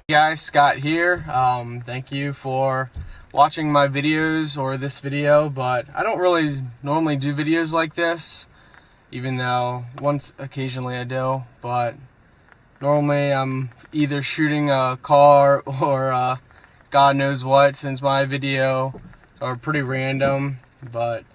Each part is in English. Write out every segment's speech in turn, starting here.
Guys, Scott here. Thank you for watching my videos or this video, but I don't really normally do videos like this, even though once occasionally I do, but normally I'm either shooting a car or God knows what, since my videos are pretty random. But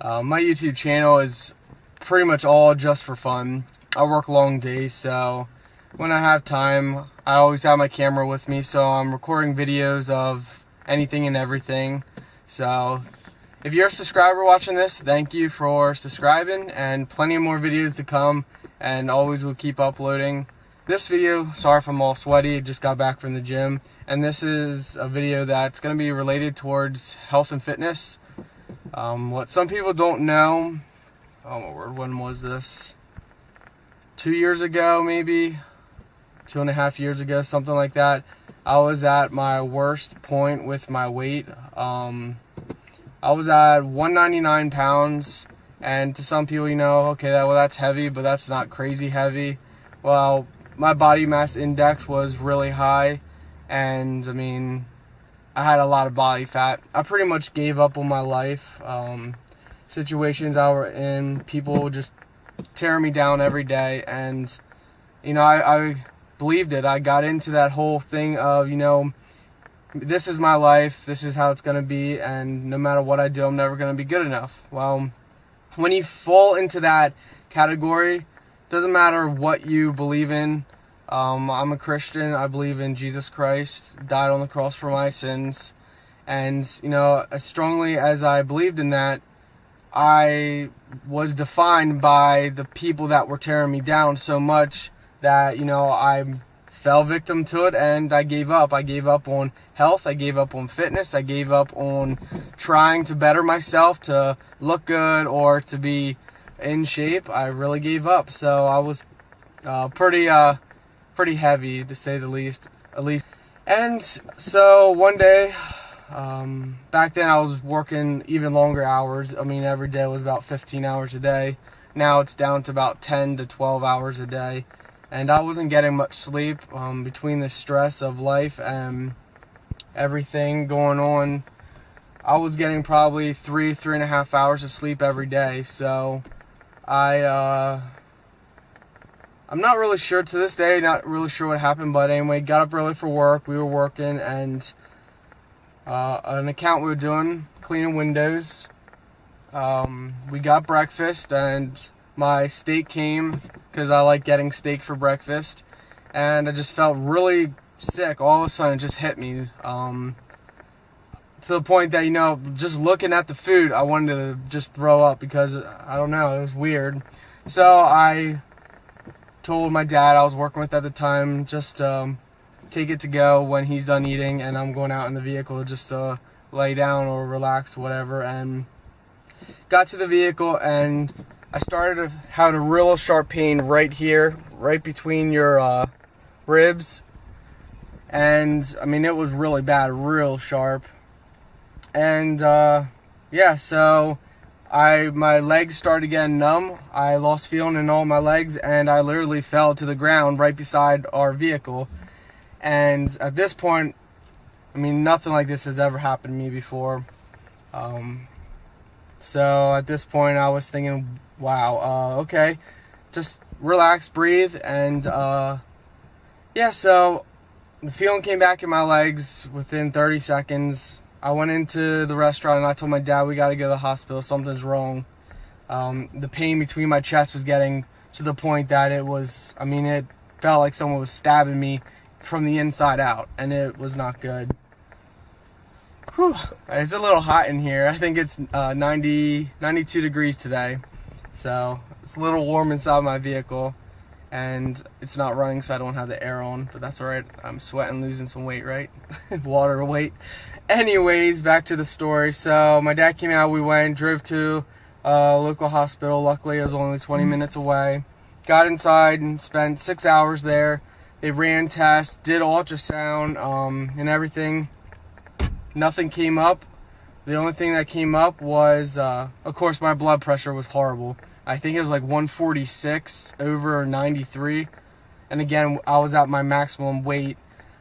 my YouTube channel is pretty much all just for fun. I work long days, so when I have time, I always have my camera with me, so I'm recording videos of anything and everything. So if you're a subscriber watching this, thank you for subscribing, and plenty of more videos to come, and always will keep uploading. This video, sorry if I'm all sweaty, just got back from the gym, and this is a video that's going to be related towards health and fitness. What some people don't know, oh my word, when was this? 2 years ago, maybe 2.5 years ago, something like that. I was at my worst point with my weight. I was at 199 pounds, and to some people, you know, okay, that's heavy, but that's not crazy heavy. Well, my body mass index was really high, and I mean, I had a lot of body fat. I pretty much gave up on my life. Situations I were in, people just tear me down every day, and you know, I believed it. I got into that whole thing of, you know, this is my life, this is how it's going to be, and no matter what I do, I'm never going to be good enough. Well, when you fall into that category, doesn't matter what you believe in. I'm a Christian. I believe in Jesus Christ, died on the cross for my sins, and you know, as strongly as I believed in that, I was defined by the people that were tearing me down so much that, you know, I fell victim to it, and I gave up. I gave up on health, I gave up on fitness, I gave up on trying to better myself, to look good or to be in shape. I really gave up. So I was pretty heavy, to say the least, at least. And so one day, back then I was working even longer hours. I mean, every day was about 15 hours a day. Now it's down to about 10 to 12 hours a day. And I wasn't getting much sleep. Between the stress of life and everything going on, I was getting probably 3.5 hours of sleep every day. So I'm not really sure to this day, not really sure what happened, but anyway, got up early for work. We were working, and an account we were doing, cleaning windows. We got breakfast, and my steak came, because I like getting steak for breakfast, and I just felt really sick. All of a sudden it just hit me, to the point that, you know, just looking at the food, I wanted to just throw up, because I don't know, it was weird. So I told my dad, I was working with at the time, just take it to go when he's done eating, and I'm going out in the vehicle just to lay down or relax, whatever. And got to the vehicle, and I started having a real sharp pain right here, right between your ribs. And I mean, it was really bad, real sharp. And yeah, so my legs started getting numb. I lost feeling in all my legs, and I literally fell to the ground right beside our vehicle. And at this point, I mean, nothing like this has ever happened to me before. So at this point, I was thinking, wow, okay, just relax, breathe, and yeah, so the feeling came back in my legs within 30 seconds. I went into the restaurant, and I told my dad, we got to go to the hospital, something's wrong. The pain between my chest was getting to the point that it was, I mean, it felt like someone was stabbing me from the inside out, and it was not good. Whew. It's a little hot in here. I think it's 92 degrees today, so it's a little warm inside my vehicle, and it's not running, so I don't have the air on, but that's alright. I'm sweating, losing some weight, right? Water weight. Anyways, back to the story. So my dad came out, we went, drove to a local hospital. Luckily, it was only 20 minutes away. Got inside and spent 6 hours there. They ran tests, did ultrasound, and everything. Nothing came up. The only thing that came up was, of course, my blood pressure was horrible. I think it was like 146 over 93. And again, I was at my maximum weight.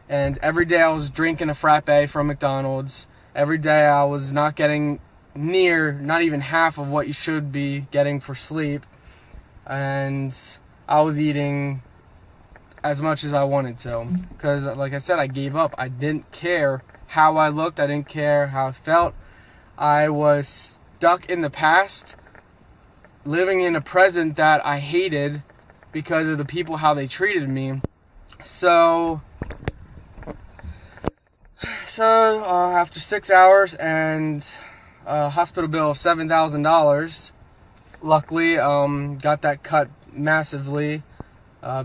And every day I was drinking a frappe from McDonald's. Every day I was not getting not even half of what you should be getting for sleep. And I was eating as much as I wanted to. Because, like I said, I gave up. I didn't care how I looked. I didn't care how I felt. I was stuck in the past, living in a present that I hated because of the people, how they treated me. So after 6 hours and a hospital bill of $7,000, luckily got that cut massively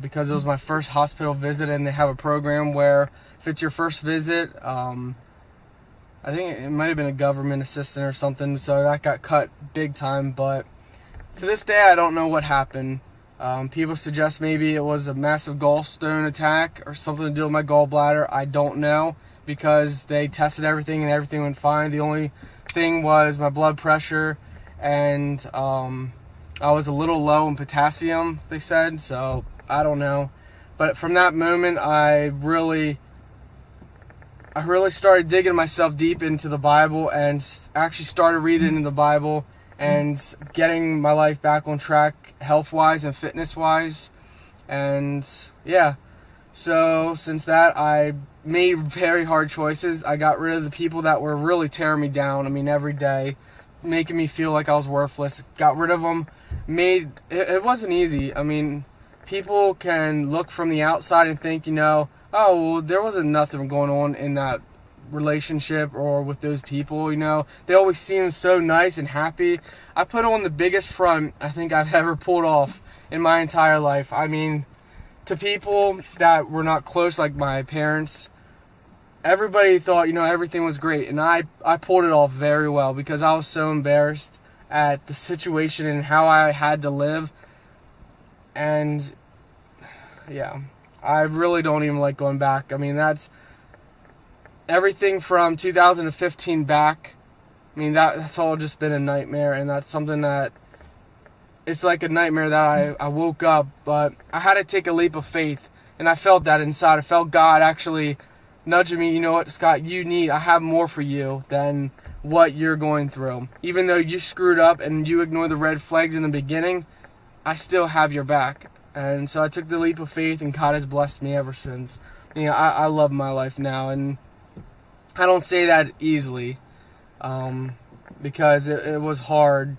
because it was my first hospital visit, and they have a program where if it's your first visit, I think it might have been a government assistant or something, so that got cut big time. But to this day, I don't know what happened. People suggest maybe it was a massive gallstone attack or something to do with my gallbladder. I don't know, because they tested everything and everything went fine. The only thing was my blood pressure, and I was a little low in potassium, they said, so I don't know. But from that moment, I really started digging myself deep into the Bible, and actually started reading in the Bible and getting my life back on track, health-wise and fitness-wise. And yeah, so since that, I made very hard choices. I got rid of the people that were really tearing me down. I mean, every day, making me feel like I was worthless. Got rid of them. It wasn't easy. I mean, people can look from the outside and think, oh, well, there wasn't nothing going on in that relationship or with those people, They always seem so nice and happy. I put on the biggest front I think I've ever pulled off in my entire life. I mean, to people that were not close, like my parents, everybody thought, everything was great. And I pulled it off very well, because I was so embarrassed at the situation and how I had to live. And yeah, I really don't even like going back. I mean, that's everything from 2015 back. I mean, that's all just been a nightmare, and that's something that, it's like a nightmare that I woke up, but I had to take a leap of faith, and I felt that inside. I felt God actually nudging me, you know what, Scott, I have more for you than what you're going through. Even though you screwed up and you ignored the red flags in the beginning, I still have your back. And so I took the leap of faith, and God has blessed me ever since. I love my life now, and I don't say that easily, because it was hard,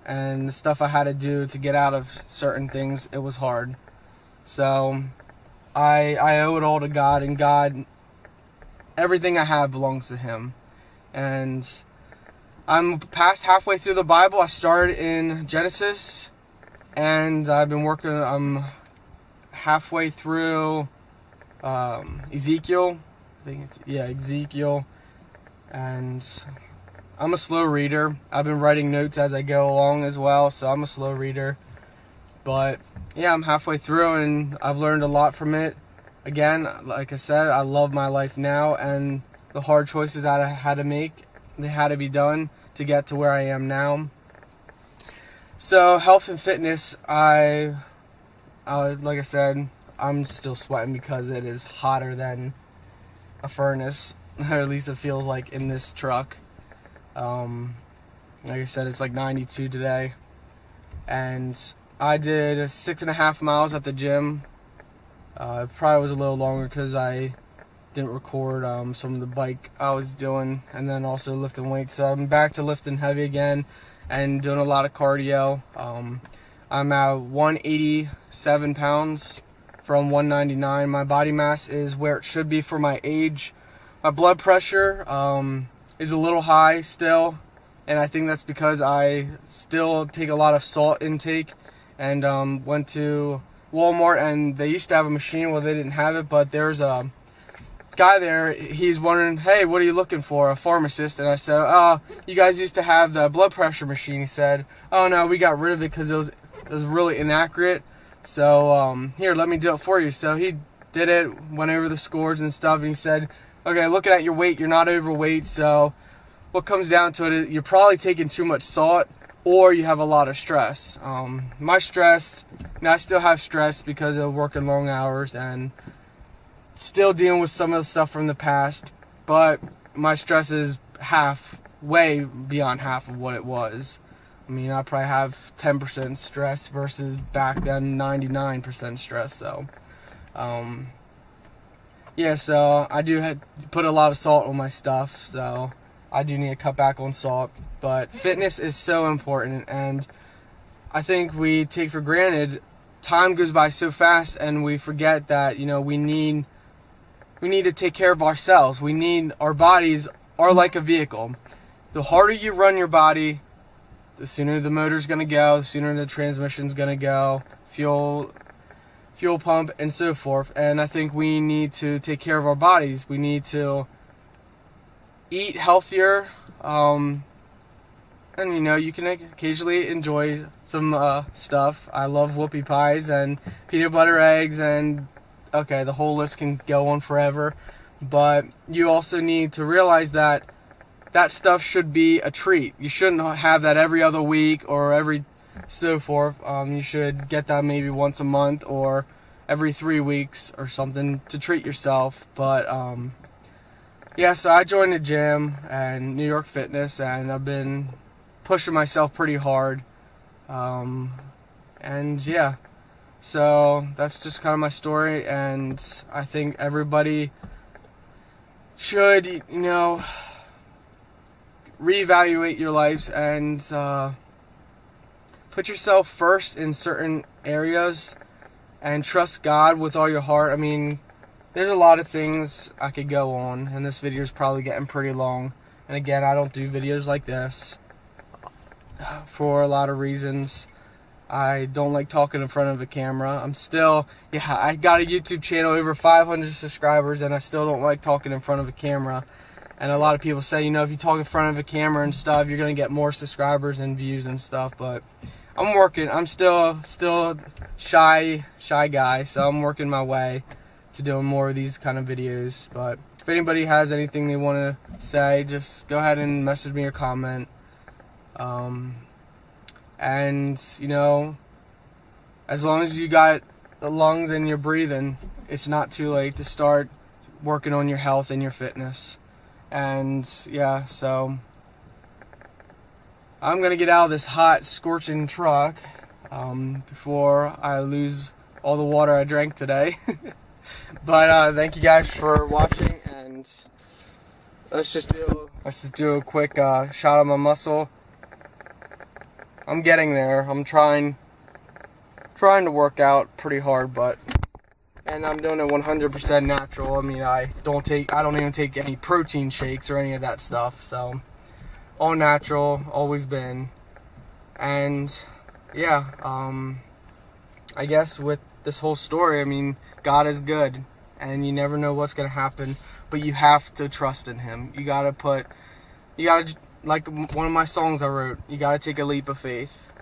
and the stuff I had to do to get out of certain things, it was hard. So I owe it all to God, and God, everything I have belongs to Him. And I'm past halfway through the Bible. I started in Genesis, and I'm halfway through Ezekiel. Ezekiel. And I'm a slow reader. I've been writing notes as I go along as well, so I'm a slow reader. But yeah, I'm halfway through, and I've learned a lot from it. Again, like I said, I love my life now, and the hard choices that I had to make, they had to be done to get to where I am now. So health and fitness, like I said, I'm still sweating because it is hotter than a furnace, or at least it feels like in this truck. Like I said, it's like 92 today, and I did 6.5 miles at the gym. It probably was a little longer because I didn't record some of the bike I was doing, and then also lifting weights. So I'm back to lifting heavy again and doing a lot of cardio. I'm at 187 pounds from 199. My body mass is where it should be for my age. My blood pressure is a little high still, and I think that's because I still take a lot of salt intake, and went to Walmart, and they used to have a machine. Well, they didn't have it, but there's a guy there. He's wondering, hey, what are you looking for? A pharmacist. And I said, oh, you guys used to have the blood pressure machine. He said, oh no, we got rid of it because it was really inaccurate. So here, let me do it for you. So he did it, went over the scores and stuff, and he said, okay, looking at your weight, you're not overweight, so what comes down to it, you're probably taking too much salt, or you have a lot of stress. My stress, I still have stress because of working long hours and still dealing with some of the stuff from the past, but my stress is way beyond half of what it was. I mean, I probably have 10% stress versus back then 99% stress. So, yeah, so I do put a lot of salt on my stuff, so I do need to cut back on salt. But fitness is so important, and I think we take for granted, time goes by so fast, and we forget that, we need to take care of ourselves. Our bodies are like a vehicle. The harder you run your body, the sooner the motor's going to go, the sooner the transmission's going to go, fuel pump, and so forth. And I think we need to take care of our bodies. We need to eat healthier, and you can occasionally enjoy some stuff. I love whoopie pies and peanut butter eggs, and okay, the whole list can go on forever. But you also need to realize that stuff should be a treat. You shouldn't have that every other week or every so forth. You should get that maybe once a month or every 3 weeks or something to treat yourself. But yeah, so I joined the gym and New York Fitness, and I've been pushing myself pretty hard. And yeah, so that's just kind of my story, and I think everybody should, reevaluate your lives and put yourself first in certain areas and trust God with all your heart. I mean, there's a lot of things I could go on, and this video is probably getting pretty long. And again, I don't do videos like this for a lot of reasons. I don't like talking in front of a camera. I got a YouTube channel, over 500 subscribers, and I still don't like talking in front of a camera. And a lot of people say, if you talk in front of a camera and stuff, you're going to get more subscribers and views and stuff. But I'm working. I'm still shy guy, so I'm working my way to doing more of these kind of videos. But if anybody has anything they want to say, just go ahead and message me or comment. And, as long as you got the lungs and you're breathing, it's not too late to start working on your health and your fitness. And yeah, so I'm going to get out of this hot, scorching truck before I lose all the water I drank today. But thank you guys for watching, and let's just do a quick shot of my muscle. I'm getting there. I'm trying to work out pretty hard, and I'm doing it 100% natural. I mean, I don't even take any protein shakes or any of that stuff. So all natural, always been. And yeah, I guess with this whole story, I mean, God is good, and you never know what's gonna happen, but you have to trust in Him. You gotta, like one of my songs I wrote, you gotta take a leap of faith.